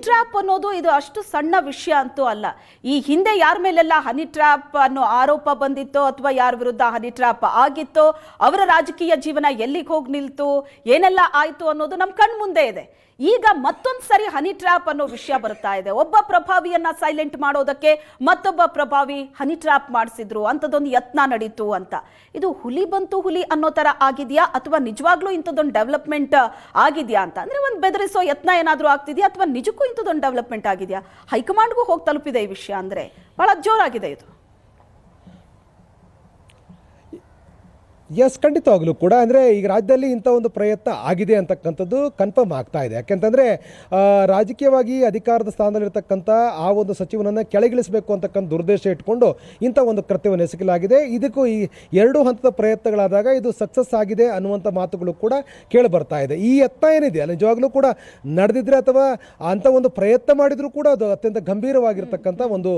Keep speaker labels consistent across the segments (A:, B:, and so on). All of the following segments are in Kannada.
A: ಟ್ರ್ಯಾಪ್ ಅನ್ನೋದು ಇದು ಅಷ್ಟು ಸಣ್ಣ ವಿಷಯ ಅಂತೂ ಅಲ್ಲ. ಈ ಹಿಂದೆ ಯಾರ ಮೇಲೆಲ್ಲ ಹನಿ ಟ್ರ್ಯಾಪ್ ಅನ್ನೋ ಆರೋಪ ಬಂದಿತ್ತೋ ಅಥವಾ ಯಾರ ವಿರುದ್ಧ ಹನಿ ಟ್ರ್ಯಾಪ್ ಆಗಿತ್ತೋ ಅವರ ರಾಜಕೀಯ ಜೀವನ ಎಲ್ಲಿಗೆ ಹೋಗಿ ನಿಲ್ತು, ಏನೆಲ್ಲ ಆಯ್ತು ಅನ್ನೋದು ನಮ್ಮ ಕಣ್ಮುಂದೆ ಇದೆ. ಈಗ ಮತ್ತೊಂದು ಸರಿ ಹನಿ ಟ್ರ್ಯಾಪ್ ಅನ್ನೋ ವಿಷಯ ಬರ್ತಾ ಇದೆ. ಒಬ್ಬ ಪ್ರಭಾವಿಯನ್ನ ಸೈಲೆಂಟ್ ಮಾಡೋದಕ್ಕೆ ಮತ್ತೊಬ್ಬ ಪ್ರಭಾವಿ ಹನಿ ಟ್ರ್ಯಾಪ್ ಮಾಡಿಸಿದ್ರು, ಅಂಥದ್ದೊಂದು ಯತ್ನ ನಡೀತು ಅಂತ. ಇದು ಹುಲಿ ಬಂತು ಹುಲಿ ಅನ್ನೋ ತರ ಆಗಿದೆಯಾ ಅಥವಾ ನಿಜವಾಗ್ಲೂ ಇಂಥದ್ದೊಂದು ಡೆವಲಪ್ಮೆಂಟ್ ಆಗಿದೆಯಾ ಅಂತ? ಅಂದ್ರೆ ಒಂದು ಬೆದರಿಸೋ ಯತ್ನ ಏನಾದರೂ ಆಗ್ತಿದೆಯಾ ಅಥವಾ ನಿಜಕ್ಕೂ ಇಂಥದ್ದೊಂದು ಡೆವಲಪ್ಮೆಂಟ್ ಆಗಿದೆಯಾ? ಹೈಕಮಾಂಡ್ಗೂ ಹೋಗಿ ತಲುಪಿದೆ ಈ ವಿಷಯ, ಅಂದ್ರೆ ಬಹಳ ಜೋರಾಗಿದೆ ಇದು.
B: ಎಸ್, ಖಂಡಿತವಾಗಲೂ ಕೂಡ ಅಂದರೆ ಈಗ ರಾಜ್ಯದಲ್ಲಿ ಇಂಥ ಒಂದು ಪ್ರಯತ್ನ ಆಗಿದೆ ಅಂತಕ್ಕಂಥದ್ದು ಕನ್ಫರ್ಮ್ ಆಗ್ತಾ ಇದೆ. ಯಾಕೆಂತಂದರೆ ರಾಜಕೀಯವಾಗಿ ಅಧಿಕಾರದ ಸ್ಥಾನದಲ್ಲಿರ್ತಕ್ಕಂಥ ಆ ಒಂದು ಸಚಿವನನ್ನು ಕೆಳಗಿಳಿಸಬೇಕು ಅಂತಕ್ಕಂಥ ದುರ್ದೇಶ ಇಟ್ಕೊಂಡು ಇಂಥ ಒಂದು ಕೃತ್ಯವನ್ನು ಎಸಗಲಾಗಿದೆ. ಇದಕ್ಕೂ ಈ ಎರಡು ಹಂತದ ಪ್ರಯತ್ನಗಳಾದಾಗ ಇದು ಸಕ್ಸಸ್ ಆಗಿದೆ ಅನ್ನುವಂಥ ಮಾತುಗಳು ಕೂಡ ಕೇಳಿ ಬರ್ತಾ ಇದೆ. ಈ ಯತ್ನ ಏನಿದೆ ಅಲ್ಲಿ ನಿಜವಾಗ್ಲೂ ಕೂಡ ನಡೆದಿದ್ರೆ ಅಥವಾ ಅಂಥ ಒಂದು ಪ್ರಯತ್ನ ಮಾಡಿದರೂ ಕೂಡ ಅದು ಅತ್ಯಂತ ಗಂಭೀರವಾಗಿರ್ತಕ್ಕಂಥ ಒಂದು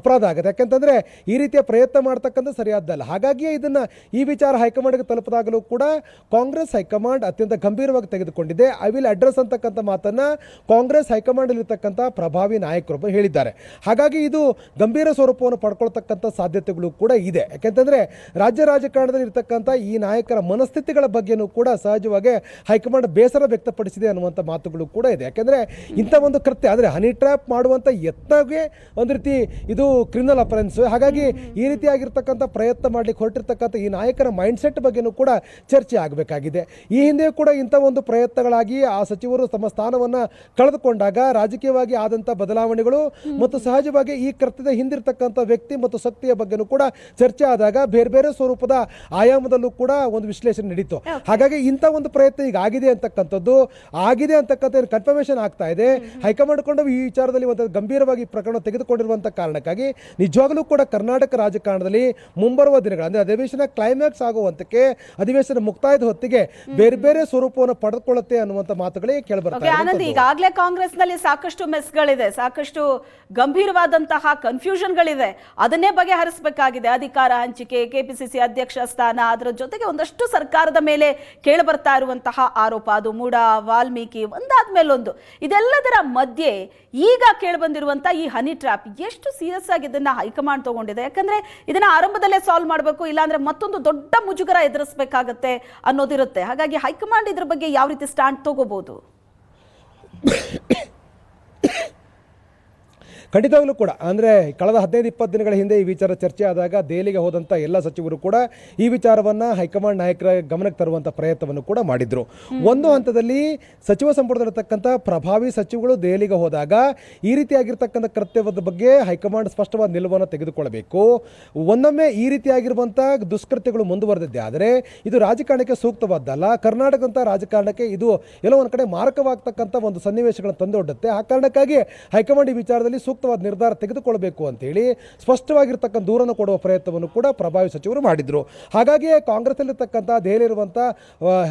B: ಅಪರಾಧ ಆಗುತ್ತೆ. ಯಾಕೆಂತಂದರೆ ಈ ರೀತಿಯ ಪ್ರಯತ್ನ ಮಾಡ್ತಕ್ಕಂಥ ಸರಿಯಾದ್ದಲ್ಲ. ಹಾಗಾಗಿಯೇ ಇದನ್ನು ಈ ವಿಚಾರ ಹೈಕಮಾಂಡ್ಗೆ ತಲುಪಿದಾಗಲೂ ಕೂಡ ಕಾಂಗ್ರೆಸ್ ಹೈಕಮಾಂಡ್ ಅತ್ಯಂತ ಗಂಭೀರವಾಗಿ ತೆಗೆದುಕೊಂಡಿದೆ. ಐ ವಿಲ್ ಅಡ್ರೆಸ್ ಅಂತಕ್ಕಂಥ ಮಾತನ್ನು ಕಾಂಗ್ರೆಸ್ ಹೈಕಮಾಂಡಲ್ಲಿರ್ತಕ್ಕಂಥ ಪ್ರಭಾವಿ ನಾಯಕರೊಬ್ಬರು ಹೇಳಿದ್ದಾರೆ. ಹಾಗಾಗಿ ಇದು ಗಂಭೀರ ಸ್ವರೂಪವನ್ನು ಪಡ್ಕೊಳ್ತಕ್ಕಂಥ ಸಾಧ್ಯತೆಗಳು ಕೂಡ ಇದೆ. ಯಾಕೆಂತಂದರೆ ರಾಜ್ಯ ರಾಜಕಾರಣದಲ್ಲಿ ಇರ್ತಕ್ಕಂಥ ಈ ನಾಯಕರ ಮನಸ್ಥಿತಿಗಳ ಬಗ್ಗೆಯೂ ಕೂಡ ಸಹಜವಾಗಿ ಹೈಕಮಾಂಡ್ ಬೇಸರ ವ್ಯಕ್ತಪಡಿಸಿದೆ ಅನ್ನುವಂಥ ಮಾತುಗಳು ಕೂಡ ಇದೆ. ಯಾಕೆಂದರೆ ಇಂಥ ಒಂದು ಕೃತ್ಯ ಅಂದರೆ ಹನಿ ಟ್ರ್ಯಾಪ್ ಮಾಡುವಂಥ ಯತ್ನಗೆ ಒಂದು ರೀತಿ ಇದು ಕ್ರಿಮಿನಲ್ ಅಫೆನ್ಸ್. ಹಾಗಾಗಿ ಈ ರೀತಿಯಾಗಿರ್ತಕ್ಕಂಥ ಪ್ರಯತ್ನ ಮಾಡಲಿಕ್ಕೆ ಹೊರಟಿರ್ತಕ್ಕಂಥ ಈ ನಾಯಕರ ಮೈಂಡ್ಸೆಟ್ ಬಗ್ಗೆನೂ ಕೂಡ ಚರ್ಚೆ ಆಗಬೇಕಾಗಿದೆ. ಈ ಹಿಂದೆ ಕೂಡ ಇಂಥ ಒಂದು ಪ್ರಯತ್ನಗಳಾಗಿ ಆ ಸಚಿವರು ತಮ್ಮ ಸ್ಥಾನವನ್ನು ಕಳೆದುಕೊಂಡಾಗ ರಾಜಕೀಯವಾಗಿ ಆದಂಥ ಬದಲಾವಣೆಗಳು ಮತ್ತು ಸಹಜವಾಗಿ ಈ ಕೃತ್ಯದ ಹಿಂದಿರ್ತಕ್ಕಂಥ ವ್ಯಕ್ತಿ ಮತ್ತು ಶಕ್ತಿಯ ಬಗ್ಗೆನೂ ಕೂಡ ಚರ್ಚೆ ಆದಾಗ ಬೇರೆ ಬೇರೆ ಸ್ವರೂಪದ ಆಯಾಮದಲ್ಲೂ ಕೂಡ ಒಂದು ವಿಶ್ಲೇಷಣೆ ನಡೀತು. ಹಾಗಾಗಿ ಇಂಥ ಒಂದು ಪ್ರಯತ್ನ ಈಗ ಆಗಿದೆ ಅಂತಕ್ಕಂಥದ್ದು ಕನ್ಫರ್ಮೇಷನ್ ಆಗ್ತಾ ಇದೆ. ಹೈಕಮಾಂಡ್ ಕೊಂಡು ಈ ವಿಚಾರದಲ್ಲಿ ಒಂದು ಗಂಭೀರವಾಗಿ ಪ್ರಕರಣ ತೆಗೆದುಕೊಂಡಿರುವಂಥ ಕಾರಣಕ್ಕಾಗಿ ನಿಜವಾಗಲೂ ಕೂಡ ಕರ್ನಾಟಕ ರಾಜಕಾರಣದಲ್ಲಿ ಮುಂಬರುವ ದಿನಗಳು ಅಂದರೆ ಅಧಿವೇಶನ ಕ್ಲೈಮ್ಯಾಕ್ಸ್ ಆಗುವಂತಕ್ಕೆ ಅಧಿವೇಶನ ಮುಕ್ತಾಯದ ಹೊತ್ತಿಗೆ ಬೇರೆ ಬೇರೆ ಸ್ವರೂಪವನ್ನು ಪಡೆದುಕೊಳ್ಳುತ್ತೆ ಅನ್ನುವಂಥ ಮಾತುಗಳೇ ಕೇಳಿಬರ್ತವೆ.
A: ಆನಂದ್, ಈಗಾಗಲೇ ಕಾಂಗ್ರೆಸ್ ನಲ್ಲಿ ಸಾಕಷ್ಟು ಮೆಸ್ಗಳಿದೆ, ಸಾಕಷ್ಟು ಗಂಭೀರವಾದಂತಹ ಕನ್ಫ್ಯೂಷನ್ಗಳಿದೆ. ಅದನ್ನೇ ಬಗೆಹರಿಸಬೇಕಾಗಿದೆ. ಅಧಿಕಾರ ಹಂಚಿಕೆ, ಕೆಪಿಸಿಸಿ ಅಧ್ಯಕ್ಷ ಸ್ಥಾನ, ಅದರ ಜೊತೆಗೆ ಒಂದಷ್ಟು ಸರ್ಕಾರದ ಮೇಲೆ ಕೇಳಿಬರ್ತಾ ಇರುವಂತಹ ಆರೋಪ, ಅದು ಮೂಡ, ವಾಲ್ಮೀಕಿ, ಒಂದಾದ್ಮೇಲೊಂದು. ಇದೆಲ್ಲದರ ಮಧ್ಯೆ ಈಗ ಕೇಳಿಬಂದಿರುವಂತಹ ಈ ಹನಿ ಟ್ರ್ಯಾಪ್ ಎಷ್ಟು ಸೀರಿಯಸ್ ಆಗಿ ಇದನ್ನ ಹೈಕಮಾಂಡ್ ತಗೊಂಡಿದೆ? ಯಾಕಂದ್ರೆ ಇದನ್ನ ಆರಂಭದಲ್ಲೇ ಸಾಲ್ವ್ ಮಾಡಬೇಕು, ಇಲ್ಲಾಂದ್ರೆ ಮತ್ತೊಂದು ದೊಡ್ಡ ಮುಜುಗರ ಎದುರಿಸಬೇಕಾಗತ್ತೆ ಅನ್ನೋದಿರುತ್ತೆ. ಹಾಗಾಗಿ ಹೈಕಮಾಂಡ್ ಇದ್ರ ಬಗ್ಗೆ ಯಾವ ರೀತಿ ಸ್ಟ್ಯಾಂಡ್ ತಗೋಬಹುದು?
B: ಖಂಡಿತವಾಗ್ಲೂ ಕೂಡ ಅಂದರೆ ಕಳೆದ 15-20 ದಿನಗಳ ಹಿಂದೆ ಈ ವಿಚಾರ ಚರ್ಚೆ ಆದಾಗ ದೆಹಲಿಗೆ ಹೋದಂಥ ಎಲ್ಲ ಸಚಿವರು ಕೂಡ ಈ ವಿಚಾರವನ್ನು ಹೈಕಮಾಂಡ್ ನಾಯಕರ ಗಮನಕ್ಕೆ ತರುವಂಥ ಪ್ರಯತ್ನವನ್ನು ಕೂಡ ಮಾಡಿದರು. ಒಂದು ಹಂತದಲ್ಲಿ ಸಚಿವ ಸಂಪುಟದಲ್ಲಿರ್ತಕ್ಕಂಥ ಪ್ರಭಾವಿ ಸಚಿವಗಳು ದೆಹಲಿಗೆ ಹೋದಾಗ ಈ ರೀತಿಯಾಗಿರ್ತಕ್ಕಂಥ ಕರ್ತವ್ಯದ ಬಗ್ಗೆ ಹೈಕಮಾಂಡ್ ಸ್ಪಷ್ಟವಾದ ನಿಲುವನ್ನು ತೆಗೆದುಕೊಳ್ಳಬೇಕು. ಒಂದೊಮ್ಮೆ ಈ ರೀತಿಯಾಗಿರುವಂಥ ದುಷ್ಕೃತ್ಯಗಳು ಮುಂದುವರೆದಿದ್ದೆ ಆದರೆ ಇದು ರಾಜಕಾರಣಕ್ಕೆ ಸೂಕ್ತವಾದ್ದಲ್ಲ. ಕರ್ನಾಟಕದಂಥ ರಾಜಕಾರಣಕ್ಕೆ ಇದು ಎಲ್ಲೋ ಒಂದು ಕಡೆ ಮಾರಕವಾಗ್ತಕ್ಕಂಥ ಒಂದು ಸನ್ನಿವೇಶಗಳನ್ನು ತಂದೊಡ್ಡುತ್ತೆ. ಆ ಕಾರಣಕ್ಕಾಗಿ ಹೈಕಮಾಂಡ್ ಈ ವಿಚಾರದಲ್ಲಿ ಸೂಕ್ತವಾದ ನಿರ್ಧಾರ ತೆಗೆದುಕೊಳ್ಳಬೇಕು ಅಂತೇಳಿ ಸ್ಪಷ್ಟವಾಗಿರ್ತಕ್ಕಂಥ ದೂರನ್ನು ಕೊಡುವ ಪ್ರಯತ್ನವನ್ನು ಕೂಡ ಪ್ರಭಾವಿ ಸಚಿವರು ಮಾಡಿದರು. ಹಾಗಾಗಿಯೇ ಕಾಂಗ್ರೆಸ್ಸಲ್ಲಿರ್ತಕ್ಕಂಥ ದೆಹಲಿಯಿರುವಂಥ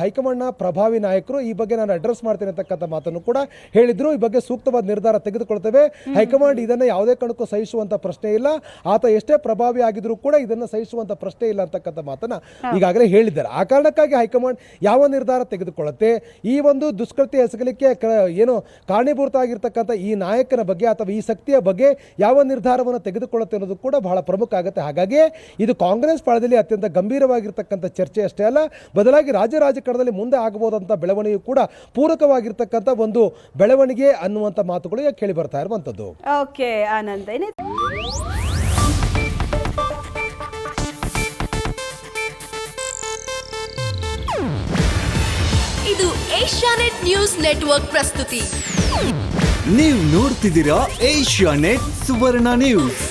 B: ಹೈಕಮಾಂಡ್ನ ಪ್ರಭಾವಿ ನಾಯಕರು ಈ ಬಗ್ಗೆ ನಾನು ಅಡ್ರೆಸ್ ಮಾಡ್ತೇನೆ ಅಂತಕ್ಕಂಥ ಮಾತನ್ನು ಕೂಡ ಹೇಳಿದರು. ಈ ಬಗ್ಗೆ ಸೂಕ್ತವಾದ ನಿರ್ಧಾರ ತೆಗೆದುಕೊಳ್ತೇವೆ, ಹೈಕಮಾಂಡ್ ಇದನ್ನು ಯಾವುದೇ ಕಾರಣಕ್ಕೂ ಸಹಿಸುವಂಥ ಪ್ರಶ್ನೆ ಇಲ್ಲ, ಆತ ಎಷ್ಟೇ ಪ್ರಭಾವಿ ಆಗಿದ್ರೂ ಕೂಡ ಇದನ್ನು ಸಹಿಸುವಂಥ ಪ್ರಶ್ನೆ ಇಲ್ಲ ಅಂತಕ್ಕಂಥ ಮಾತನ್ನು ಈಗಾಗಲೇ ಹೇಳಿದ್ದಾರೆ. ಆ ಕಾರಣಕ್ಕಾಗಿ ಹೈಕಮಾಂಡ್ ಯಾವ ನಿರ್ಧಾರ ತೆಗೆದುಕೊಳ್ಳುತ್ತೆ, ಈ ಒಂದು ದುಷ್ಕೃತ್ಯ ಎಸಗಲಿಕ್ಕೆ ಏನು ಕಾರಣೀಭೂತ ಆಗಿರ್ತಕ್ಕಂಥ ಈ ನಾಯಕನ ಬಗ್ಗೆ ಅಥವಾ ಈ ಶಕ್ತಿಯ ಬಗ್ಗೆ ಯಾವ ನಿರ್ಧಾರವನ್ನು ತೆಗೆದುಕೊಳ್ಳುತ್ತೆ ಅನ್ನೋದು ಕೂಡ ಬಹಳ ಪ್ರಮುಖ ಆಗುತ್ತೆ. ಹಾಗಾಗಿ ಇದು ಕಾಂಗ್ರೆಸ್ ಪಾಳದಲ್ಲಿ ಅತ್ಯಂತ ಗಂಭೀರವಾಗಿರ್ತಕ್ಕಂಥ ಚರ್ಚೆ ಅಷ್ಟೇ ಅಲ್ಲ, ಬದಲಾಗಿ ರಾಜ್ಯ ರಾಜಕಾರಣದಲ್ಲಿ ಮುಂದೆ ಆಗಬಹುದಂಥ ಬೆಳವಣಿಗೆ ಕೂಡ ಪೂರಕವಾಗಿರ್ತಕ್ಕಂಥ ಒಂದು ಬೆಳವಣಿಗೆ ಅನ್ನುವಂಥ ಮಾತುಗಳು ಕೇಳಿ ಬರ್ತಾ ಇರುವಂಥದ್ದು.
A: ಓಕೆ ಆನಂದ್,
C: ಇದು ಏಷ್ಯಾನೆಟ್ ನ್ಯೂಸ್ ನೆಟ್ವರ್ಕ್ ಪ್ರಸ್ತುತಿ.
D: ನೀವು ನೋಡ್ತಿದ್ದೀರಾ ಏಷ್ಯಾನೆಟ್ ಸುವರ್ಣ ನ್ಯೂಸ್.